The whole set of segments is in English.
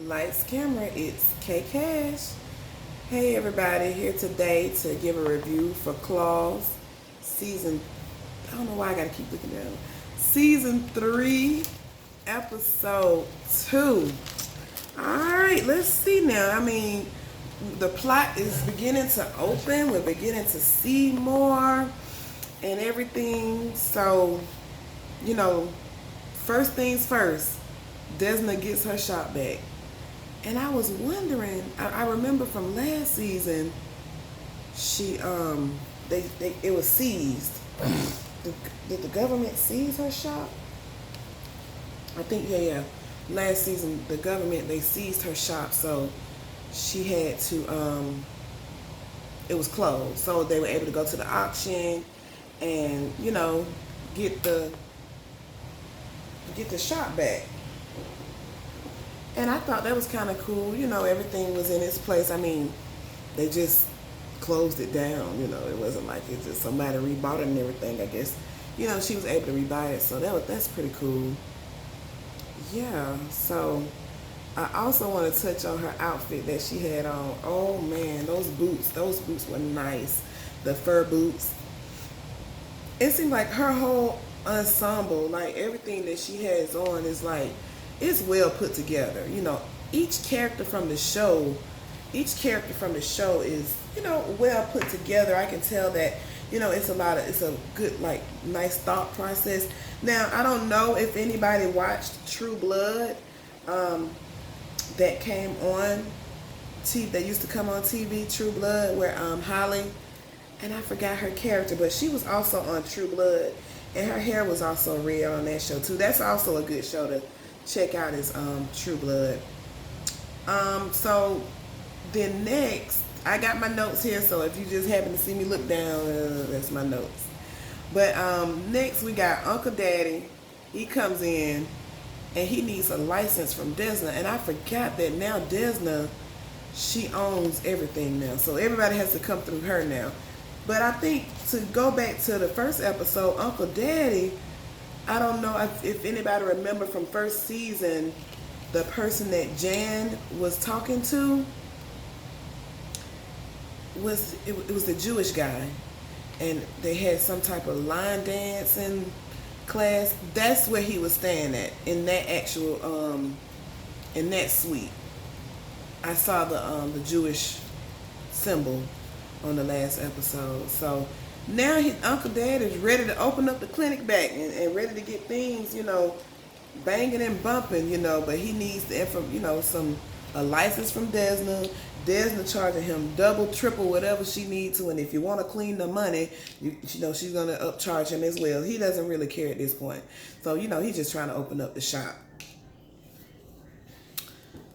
Lights, camera, it's K Cash. Hey everybody, here today to give a review for Claws season. I don't know why I gotta keep looking down. Season 3, episode 2. Alright, let's see now. I mean, the plot is beginning to open. We're beginning to see more and everything. So, first things first, Desna gets her shot back. And I was wondering, I remember from last season, it was seized. Did the government seize her shop? I think, yeah. Last season, the government, they seized her shop, so she had to, it was closed. So they were able to go to the auction and, get the shop back. And I thought that was kind of cool. Everything was in its place. I mean, they just closed it down. It wasn't like it just somebody rebought it and everything. I guess, she was able to rebuy it. So that's pretty cool. Yeah. So I also want to touch on her outfit that she had on. Oh man, those boots were nice. The fur boots. It seemed like her whole ensemble, like everything that she has on is like, it's well put together. Each character from the show is, well put together. I can tell that, it's a good, like, nice thought process. Now, I don't know if anybody watched True Blood, that came on that used to come on TV, True Blood, where Holly, and I forgot her character, but she was also on True Blood, and her hair was also red on that show too. That's also a good show to check out, is True Blood. So then next, I got my notes here, so if you just happen to see me look down, that's my notes. But next we got Uncle Daddy. He comes in and he needs a license from Desna, and I forgot that now Desna, she owns everything now, so everybody has to come through her now. But I think, to go back to the first episode, Uncle Daddy, I don't know if anybody remember from first season, the person that Jan was talking to was the Jewish guy, and they had some type of line dancing class. That's where he was staying at, in that actual in that suite. I saw the Jewish symbol on the last episode. So now Uncle Dad is ready to open up the clinic back and ready to get things, banging and bumping, but he needs a license from Desna. Desna charging him double, triple, whatever she needs to, and if you want to clean the money, she's gonna upcharge him as well. He doesn't really care at this point. So, he's just trying to open up the shop.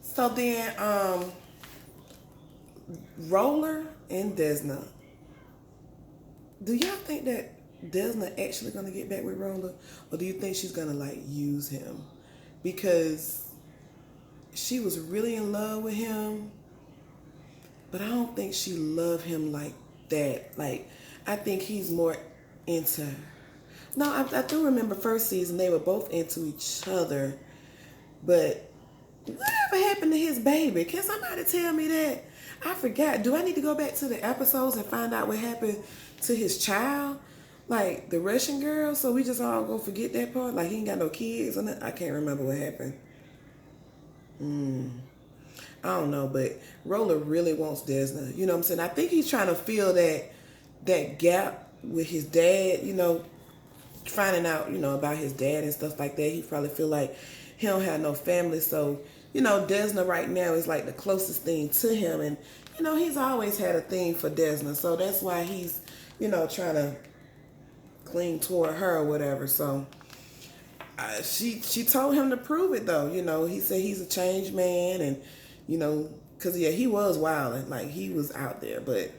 So then, Roller and Desna. Do y'all think that Desna actually gonna get back with Roller, or do you think she's gonna like use him? Because she was really in love with him, but I don't think she loved him like that. Like, I think he's more into her. No, I do remember first season they were both into each other, but whatever happened to his baby? Can somebody tell me that? I forgot. Do I need to go back to the episodes and find out what happened to his child? Like the Russian girl? So we just all gonna forget that part? Like he ain't got no kids or nothing? I can't remember what happened. I don't know, but Roller really wants Desna. You know what I'm saying? I think he's trying to fill that gap with his dad, finding out, about his dad and stuff like that. He probably feel like he don't have no family, so Desna right now is like the closest thing to him, and he's always had a thing for Desna, so that's why he's trying to cling toward her or whatever. So she told him to prove it though. He said he's a changed man, and because he was wilding, like he was out there, but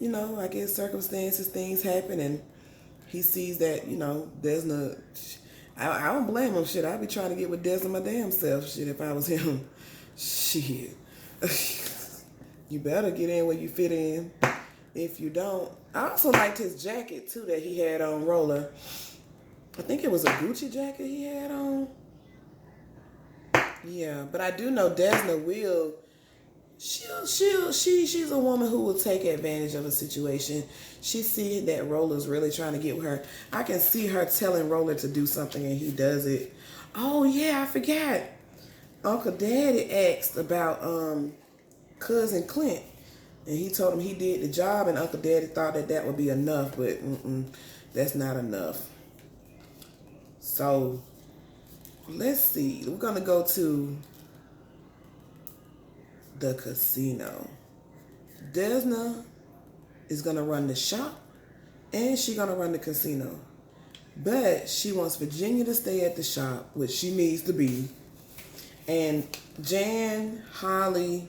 I guess circumstances, things happen, and he sees that Desna. I don't blame him. Shit, I'd be trying to get with Desna my damn self. Shit, if I was him. Shit. You better get in where you fit in. If you don't. I also liked his jacket, too, that he had on Roller. I think it was a Gucci jacket he had on. Yeah, but I do know Desna will. She's a woman who will take advantage of a situation. She see that Roller's really trying to get with her. I can see her telling Roller to do something and he does it. Oh yeah, I forgot. Uncle Daddy asked about cousin Clint, and he told him he did the job, and Uncle Daddy thought that that would be enough, but that's not enough. So let's see. We're gonna go to the casino. Desna is gonna run the shop, and she's gonna run the casino. But she wants Virginia to stay at the shop, which she needs to be. And Jan, Holly,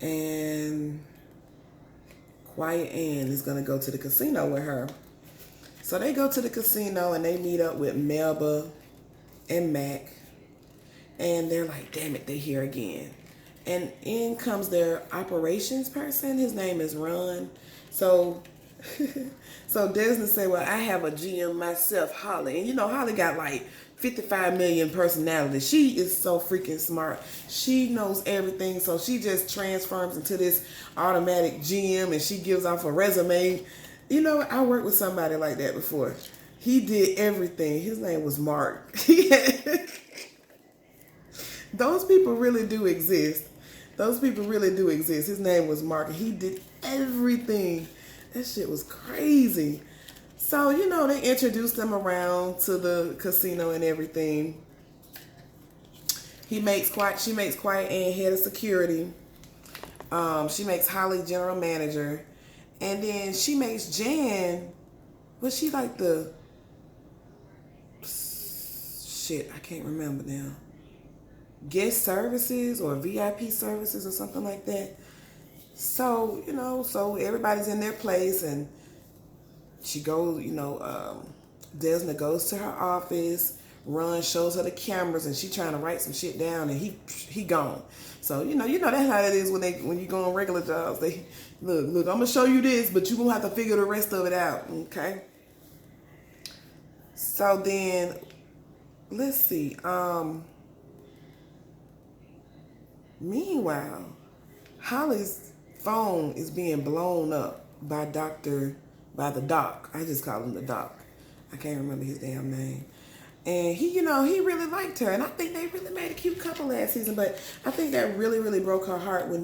and Quiet Ann is gonna go to the casino with her. So they go to the casino and they meet up with Melba and Mac. And they're like, damn it, they're here again. And in comes their operations person. His name is Ron. So Desna said, well, I have a GM myself, Holly. And you know, Holly got like 55 million personalities. She is so freaking smart. She knows everything. So she just transforms into this automatic GM and she gives off a resume. You know, I worked with somebody like that before. He did everything. His name was Mark. Those people really do exist. Those people really do exist. His name was Mark. He did everything. That shit was crazy. So, you know, they introduced them around to the casino and everything. She makes Quiet Ann head of security. She makes Holly general manager. And then she makes Jan, was she like the, shit, I can't remember now. Guest services or VIP services or something like that. So, you know, so everybody's in their place and she goes, you know, Desna goes to her office, Ron shows her the cameras and she trying to write some shit down and he gone. So, you know that's how it is when you go on regular jobs. They look, I'm gonna show you this, but you gonna have to figure the rest of it out, okay? So then let's see. Meanwhile, Holly's phone is being blown up by the doc. I just call him the doc. I can't remember his damn name. And he, you know, he really liked her. And I think they really made a cute couple last season. But I think that really, really broke her heart when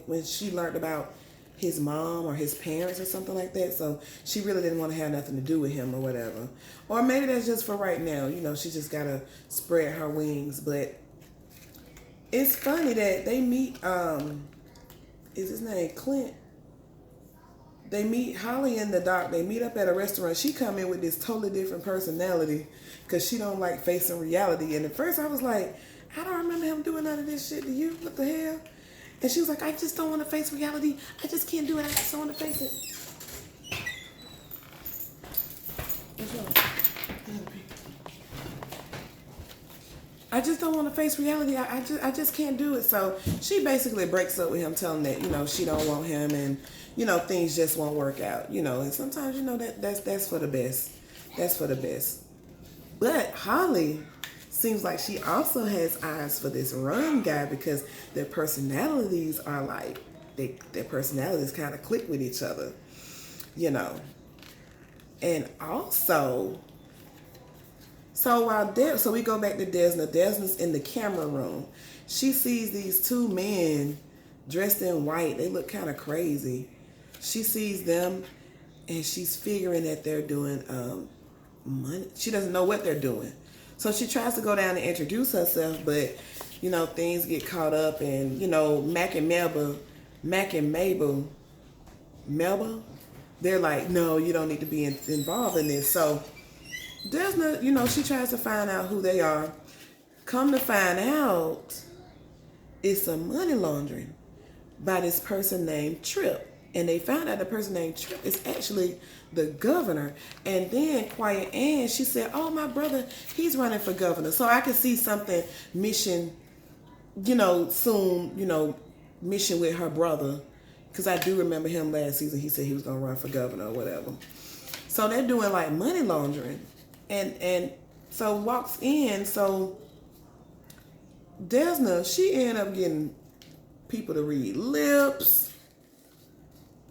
when she learned about his mom or his parents or something like that. So she really didn't want to have nothing to do with him or whatever. Or maybe that's just for right now. You know, she just got to spread her wings. But it's funny that they meet, is his name Clint? They meet Holly and the doc. They meet up at a restaurant. She come in with this totally different personality because she don't like facing reality. And at first I was like, I don't remember him doing none of this shit to you. What the hell? And she was like, I just don't want to face reality. I just can't do it. I just don't want to face it. What's wrong? I just don't want to face reality. I just can't do it. So she basically breaks up with him, telling that, you know, she don't want him and, you know, things just won't work out, you know. And sometimes, you know, that's for the best. That's for the best. But Holly seems like she also has eyes for this Ron guy because their personalities are like, their personalities kind of click with each other, you know. And also, so we go back to Desna. Desna's in the camera room. She sees these two men dressed in white. They look kind of crazy. She sees them and she's figuring that they're doing money. She doesn't know what they're doing. So she tries to go down and introduce herself, but, you know, things get caught up and, you know, Mac and Mabel, they're like, no, you don't need to be involved in this. So Desna, you know, she tries to find out who they are. Come to find out, it's some money laundering by this person named Tripp. And they found out the person named Tripp is actually the governor. And then Quiet Ann, she said, oh, my brother, he's running for governor. So I could see something mission, you know, soon, you know, mission with her brother. Because I do remember him last season. He said he was going to run for governor or whatever. So they're doing like money laundering. And so walks in, so Desna, she ended up getting people to read lips.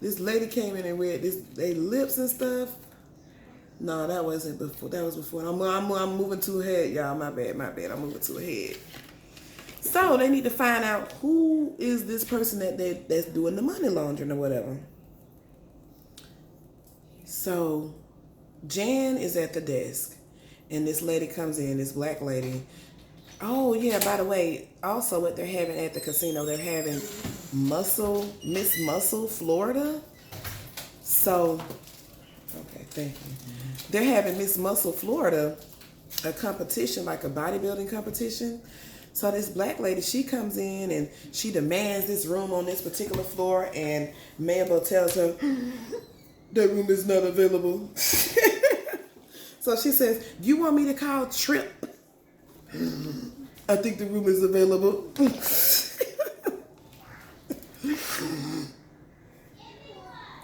This lady came in and read they lips and stuff. No, that wasn't before. That was before. I'm moving too ahead, y'all. My bad. I'm moving too ahead. So they need to find out who is this person that's doing the money laundering or whatever. So Jan is at the desk, and this lady comes in, this black lady. Oh yeah, by the way, also what they're having at the casino, they're having Miss Muscle, Florida. So, okay, thank you. They're having Miss Muscle, Florida, a competition, like a bodybuilding competition. So this black lady, she comes in and she demands this room on this particular floor, and Mabel tells her, that room is not available. So she says, you want me to call Trip? I think the room is available.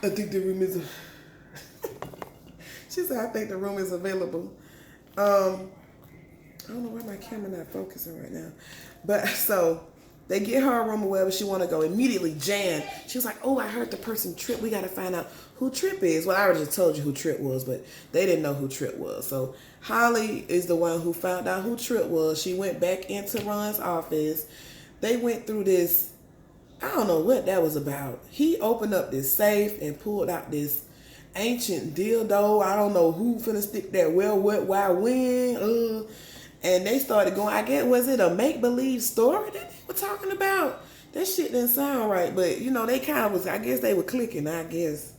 I think the room is... She said, I think the room is available. I don't know why my camera not focusing right now. But so they get her a room or wherever she want to go. Immediately, Jan, she was like, oh, I heard the person Trip. We got to find out who Trip is. Well, I already told you who Trip was, but they didn't know who Trip was. So Holly is the one who found out who Trip was. She went back into Ron's office. They went through this. I don't know what that was about. He opened up this safe and pulled out this ancient dildo. I don't know who finna stick that well, what, why, when. And they started going, I guess, was it a make-believe story that they were talking about? That shit didn't sound right, but, you know, they kind of was, I guess they were clicking, I guess.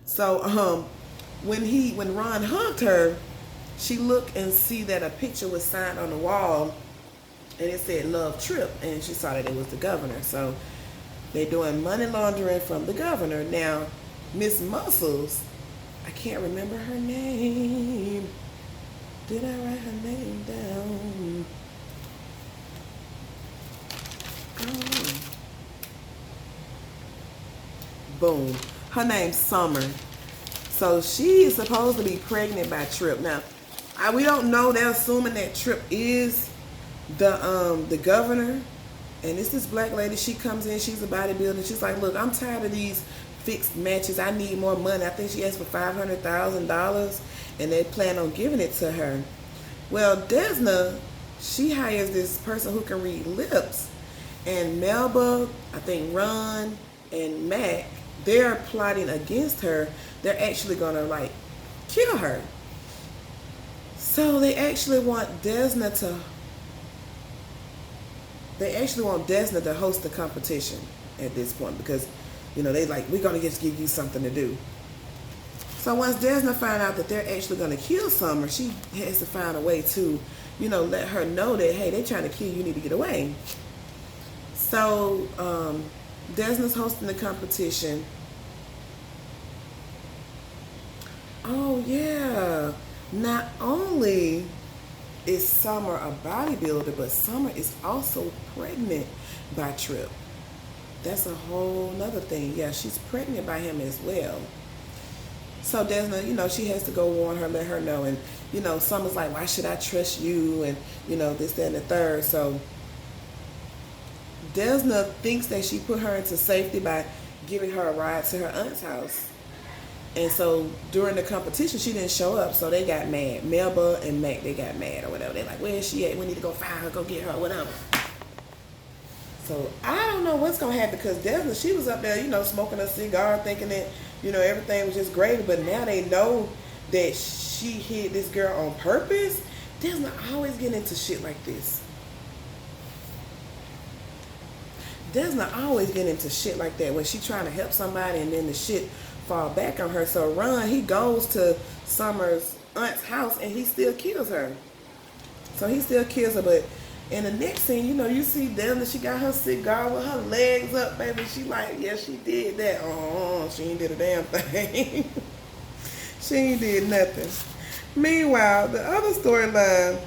So, when Ron hugged her, she looked and see that a picture was signed on the wall, and it said, Love Trip, and she saw that it was the governor. So, they're doing money laundering from the governor. Now, Miss Muscles, I can't remember her name. Did I write her name down? Oh. Boom. Her name's Summer. So she is supposed to be pregnant by Trip. Now, we don't know. They're assuming that Trip is the governor. And it's this black lady. She comes in. She's a bodybuilder. She's like, look, I'm tired of these fixed matches. I need more money. I think she asked for $500,000. And they plan on giving it to her. Well, Desna, she hires this person who can read lips. And Melba, I think Ron, and Mac, they're plotting against her. They're actually going to, like, kill her. So they actually want Desna to host the competition at this point. Because, you know, they like, we're going to just give you something to do. So once Desna found out that they're actually going to kill Summer, she has to find a way to, you know, let her know that, hey, they're trying to kill you, you need to get away. So Desna's hosting the competition. Oh, yeah. Not only is Summer a bodybuilder, but Summer is also pregnant by Trip. That's a whole nother thing. Yeah, she's pregnant by him as well. So Desna, you know, she has to go warn her, let her know. And, you know, Summer's like, why should I trust you? And, you know, this, that, and the third. So Desna thinks that she put her into safety by giving her a ride to her aunt's house. And so during the competition, she didn't show up. So they got mad. Melba and Mac, they got mad or whatever. They're like, where is she at? We need to go find her, go get her, whatever. So I don't know what's going to happen because Desna, she was up there, you know, smoking a cigar, thinking that, you know, everything was just great. But now they know that she hit this girl on purpose. Desna always getting into shit like this. Desna always getting into shit like that when she trying to help somebody and then the shit fall back on her. So Ron, he goes to Summer's aunt's house and he still kills her. So he still kills her, but in the next scene, you know, you see Desna, she got her cigar with her legs up, baby. She like, yeah, she did that. Oh, she ain't did a damn thing. She ain't did nothing. Meanwhile, the other storyline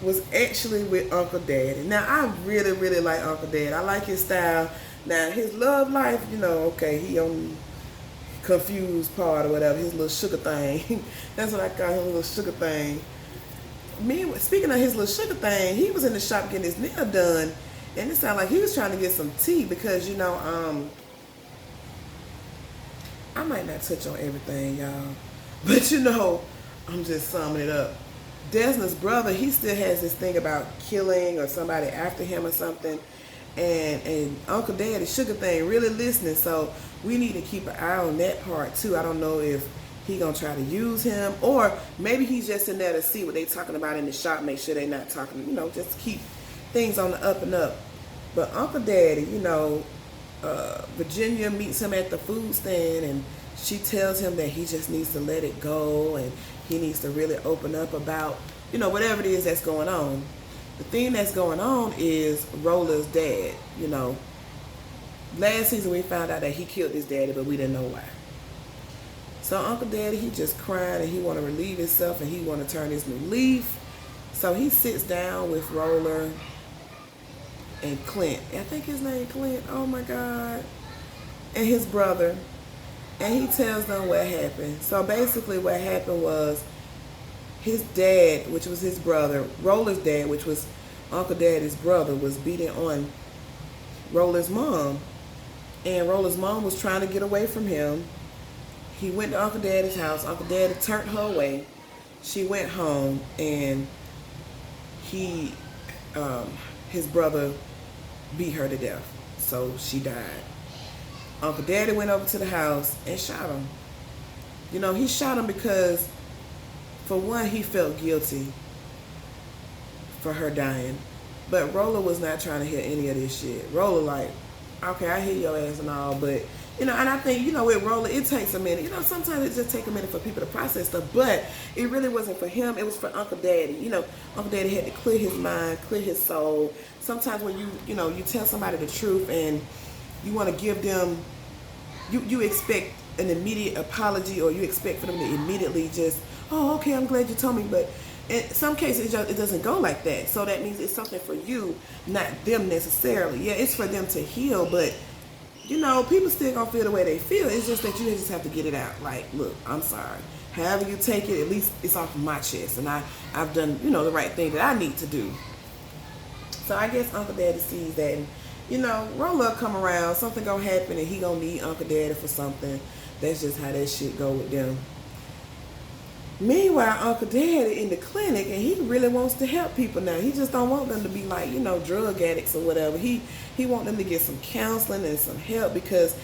was actually with Uncle Daddy. Now, I really, really like Uncle Daddy. I like his style. Now, his love life, you know, okay, he on confused part or whatever, his little sugar thing. That's what I call him, little sugar thing. speaking of his little sugar thing, he was in the shop getting his nail done, and it sounded like he was trying to get some tea because I might not touch on everything, y'all, but I'm just summing it up. Desna's brother, he still has this thing about killing or somebody after him or something, and Uncle Daddy Sugar thing really listening, so we need to keep an eye on that part too. I don't know if he gonna try to use him, or maybe he's just in there to see what they talking about in the shop, make sure they're not talking, just keep things on the up and up. But Uncle Daddy, Virginia meets him at the food stand, and she tells him that he just needs to let it go, and he needs to really open up about, whatever it is that's going on. The thing that's going on is Roller's dad. Last season we found out that he killed his daddy, but we didn't know why. So Uncle Daddy, he just crying, and he want to relieve himself, and he want to turn his new leaf. So he sits down with Roller and Clint. I think his name Clint. Oh my God. And his brother. And he tells them what happened. So basically what happened was his dad, which was his brother, Roller's dad, which was Uncle Daddy's brother, was beating on Roller's mom. And Roller's mom was trying to get away from him. He went to Uncle Daddy's house. Uncle Daddy turned her away. She went home, and his brother beat her to death. So she died. Uncle Daddy went over to the house and shot him. He shot him because, for one, he felt guilty for her dying. But Roller was not trying to hear any of this shit. Roller like, okay, I hear your ass and all, but, and I think, with Roller, it takes a minute. Sometimes it just takes a minute for people to process stuff, but it really wasn't for him. It was for Uncle Daddy. Uncle Daddy had to clear his mind, clear his soul. Sometimes when you tell somebody the truth and you want to give them, you expect an immediate apology, or you expect for them to immediately just, oh, okay, I'm glad you told me. But in some cases, it doesn't go like that. So that means it's something for you, not them necessarily. Yeah, it's for them to heal, but, people still gonna feel the way they feel. It's just that you just have to get it out. Like, look, I'm sorry. However you take it, at least it's off of my chest, and I've done, the right thing that I need to do. So I guess Uncle Daddy sees that, and, Roller come around, something gonna happen, and he gonna need Uncle Daddy for something. That's just how that shit go with them. Meanwhile, Uncle Daddy in the clinic, and he really wants to help people now. He just don't want them to be like, drug addicts or whatever. He want them to get some counseling and some help, because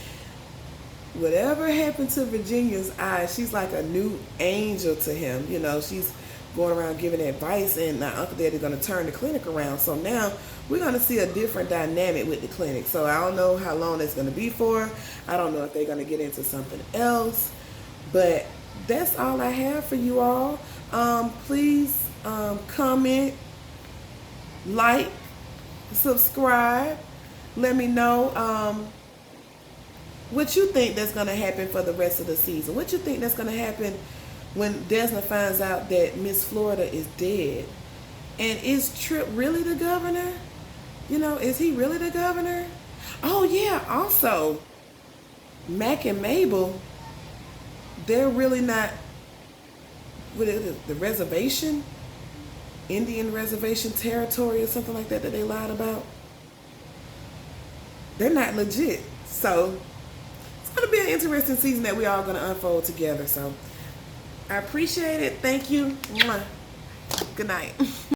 whatever happened to Virginia's eye, she's like a new angel to him. She's going around giving advice, and now Uncle Daddy's going to turn the clinic around. So now we're going to see a different dynamic with the clinic. So I don't know how long it's going to be for. I don't know if they're going to get into something else, but that's all I have for you all. Please comment, like, subscribe. Let me know what you think that's going to happen for the rest of the season. What you think that's going to happen when Desna finds out that Miss Florida is dead. And is Trip really the governor? Is he really the governor? Oh yeah, also, Mac and Mabel, they're really not, what is it, the reservation? Indian reservation territory or something like that they lied about? They're not legit. So it's going to be an interesting season that we all going to unfold together. So I appreciate it. Thank you. Mwah. Good night.